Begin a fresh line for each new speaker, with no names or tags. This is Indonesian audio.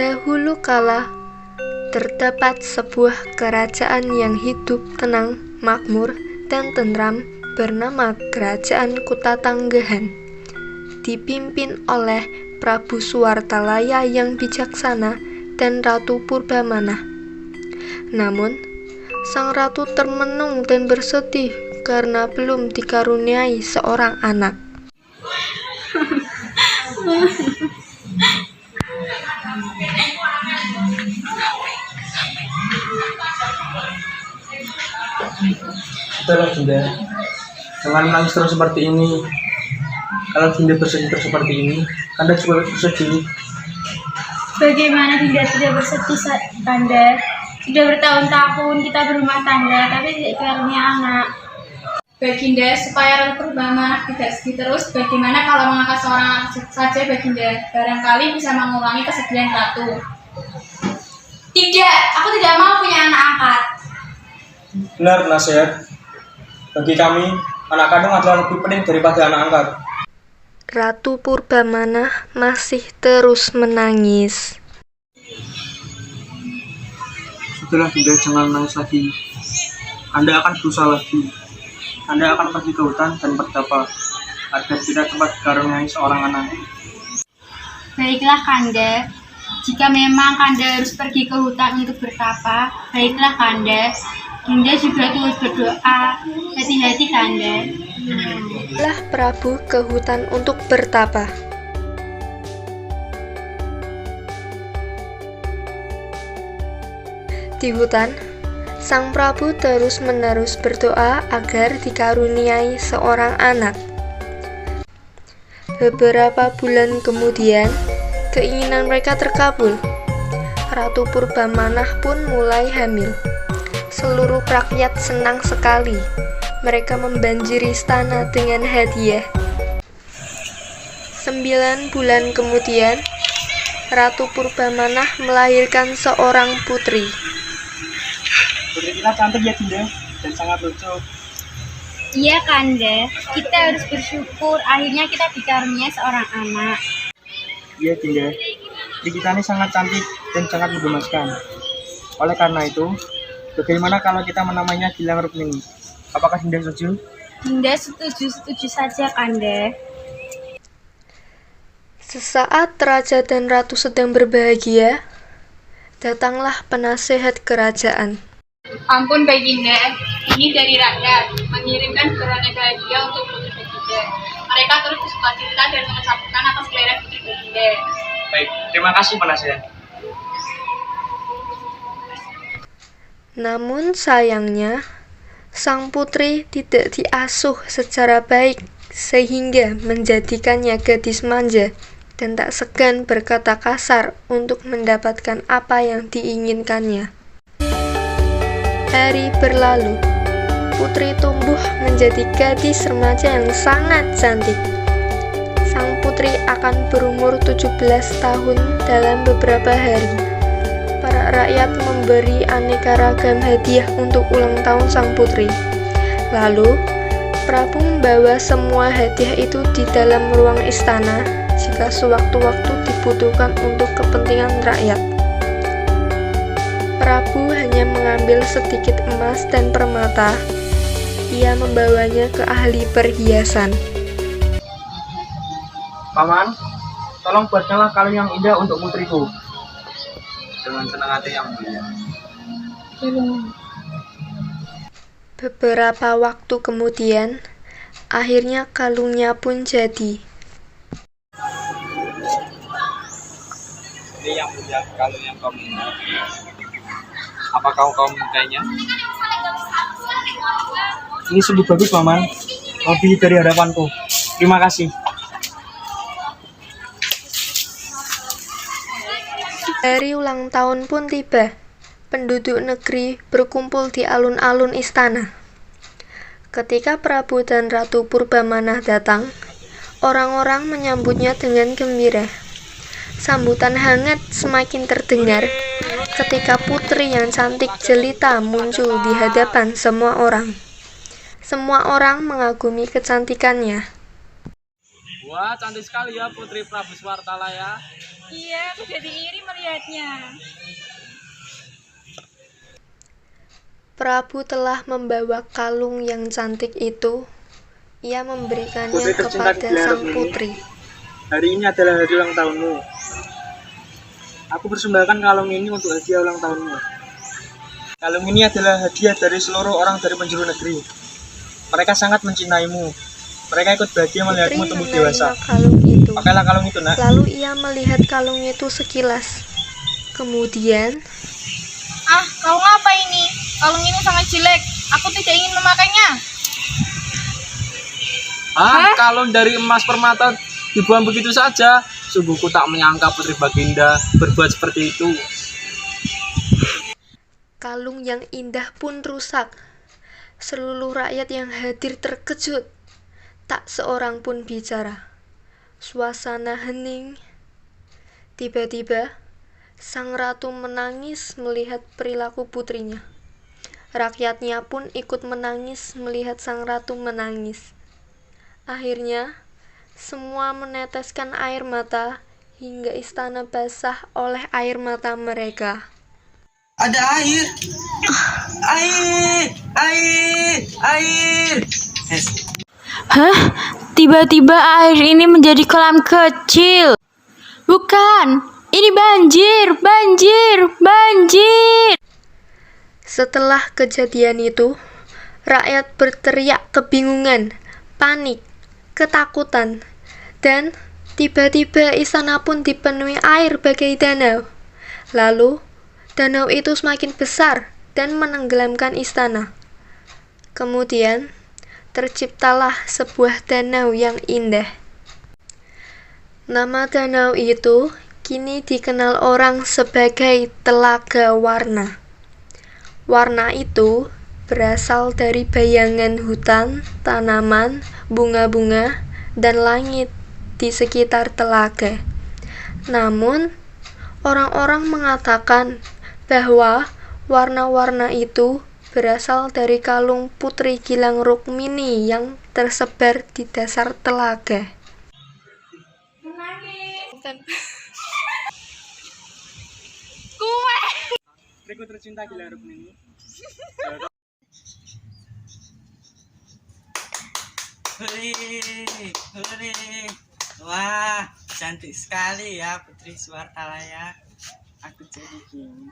Dahulu kala, terdapat sebuah kerajaan yang hidup tenang, makmur, dan tentram bernama Kerajaan Kutatanggahan, dipimpin oleh Prabu Suwartalaya yang bijaksana dan Ratu Purbamana. Namun, sang ratu termenung dan bersedih karena belum dikaruniai seorang anak.
Sudahlah Dinda, jangan menangis terus seperti ini. Kalau Dinda bersedih terus seperti ini, Kanda juga bersedih.
Bagaimana Dinda tidak bersedih, Kanda? Sudah bertahun-tahun kita berumah tangga, tapi tidak karunia anak. Baginda, supaya Ratu Purbamana tidak sedih terus, bagaimana kalau mengangkat seorang anak saja, Baginda? Barangkali bisa mengurangi kesedihan Ratu. Tidak, aku tidak mau punya anak angkat.
Benar, nasihat. Bagi kami, anak kandung adalah lebih penting daripada anak angkat.
Ratu Purbamana masih terus menangis.
Sudahlah Dinda, jangan menangis lagi. Anda akan berusaha lagi. Anda akan pergi ke hutan dan bertapa agar tidak tempat dikaruniai seorang anak.
Baiklah Kanda, jika memang Kanda harus pergi ke hutan untuk bertapa, baiklah Kanda. Dinda juga terus berdoa. Hati-hati Kanda.
Lah Prabu ke hutan untuk bertapa. Di hutan, sang Prabu terus-menerus berdoa agar dikaruniai seorang anak. Beberapa bulan kemudian, keinginan mereka terkabul. Ratu Purbamana pun mulai hamil. Seluruh rakyat senang sekali. Mereka membanjiri istana dengan hadiah. 9 bulan kemudian, Ratu Purbamana melahirkan seorang putri.
Putri kita cantik ya Dinda, dan sangat lucu.
Iya Kanda, kita harus bersyukur akhirnya kita dikaruniai seorang anak.
Iya Dinda, putri kita ini sangat cantik dan sangat menggemaskan. Oleh karena itu, bagaimana kalau kita menamainya Gilang Rukmini? Apakah Dinda setuju?
Dinda setuju saja Kanda.
Sesaat raja dan ratu sedang berbahagia, datanglah penasehat kerajaan.
Ampun Baginda, ini dari rakyat mengirimkan beraneka hadiah untuk putri Baginda. Mereka terus bersukacita dan mengucapkan atas kelahiran putri Baginda.
Baik, terima kasih penasehat.
Namun sayangnya, sang putri tidak diasuh secara baik sehingga menjadikannya gadis manja dan tak segan berkata kasar untuk mendapatkan apa yang diinginkannya. Hari berlalu, putri tumbuh menjadi gadis remaja yang sangat cantik. Sang putri akan berumur 17 tahun dalam beberapa hari. Para rakyat memberi aneka ragam hadiah untuk ulang tahun sang putri. Lalu, Prabu membawa semua hadiah itu di dalam ruang istana jika sewaktu-waktu dibutuhkan untuk kepentingan rakyat. Prabu hanya mengambil sedikit emas dan permata. Ia membawanya ke ahli perhiasan.
Paman, tolong buatkanlah kalung yang indah untuk putriku. Dengan senang hati yang mulia.
Beberapa waktu kemudian, akhirnya kalungnya pun jadi.
Ini yang mulia, kalung yang kau minta. Apa kau menyukainya? Ini sungguh bagus, Paman. Lebih dari harapanku. Terima kasih.
Hari ulang tahun pun tiba. Penduduk negeri berkumpul di alun-alun istana. Ketika Prabu dan Ratu Purbamana datang, orang-orang menyambutnya dengan gembira. Sambutan hangat semakin terdengar ketika putri yang cantik jelita muncul di hadapan semua orang. Semua orang mengagumi kecantikannya.
Wah, cantik sekali ya Putri Prabu Suwartalaya.
Iya, aku jadi iri melihatnya.
Prabu telah membawa kalung yang cantik itu. Ia memberikannya
Putri tercinta
kepada
Gilang
sang
Rukmini,
putri.
hari ini adalah hari ulang tahunmu. Aku persembahkan kalung ini untuk hadiah ulang tahunmu. Kalung ini adalah hadiah dari seluruh orang dari penjuru negeri. Mereka sangat mencintaimu. Mereka ikut bahagia melihatmu
Putri
tumbuh
menerima
dewasa.
kalung itu.
Pakailah kalung itu, nak.
Lalu ia melihat kalung itu sekilas. Kemudian,
Ah, kalung apa ini? Kalung ini sangat jelek. Aku tidak ingin memakainya.
Kalung dari emas permata dibuang begitu saja. Sungguhku tak menyangka Putri Baginda berbuat seperti itu.
kalung yang indah pun rusak. Seluruh rakyat yang hadir terkejut. Tak seorang pun bicara. Suasana hening. Tiba-tiba, sang ratu menangis melihat perilaku putrinya. Rakyatnya pun ikut menangis melihat sang ratu menangis. Akhirnya, semua meneteskan air mata hingga istana basah oleh air mata mereka.
Ada air. Air.
Hah? Tiba-tiba air ini menjadi kolam kecil. Bukan, ini banjir.
Setelah kejadian itu, rakyat berteriak kebingungan, panik, ketakutan, dan tiba-tiba istana pun dipenuhi air bagai danau. Lalu, danau itu semakin besar dan menenggelamkan istana. Kemudian, terciptalah sebuah danau yang indah. Nama danau itu kini dikenal orang sebagai Telaga Warna. Warna itu berasal dari bayangan hutan, tanaman, bunga-bunga, dan langit di sekitar telaga. Namun, orang-orang mengatakan bahwa warna-warna itu berasal dari kalung Putri Gilang Rukmini yang tersebar di dasar telaga.
Putriku tercinta Gilang Rukmini.
Hore. Wah, cantik sekali ya Putri Suartalaya. Aku jadi gini.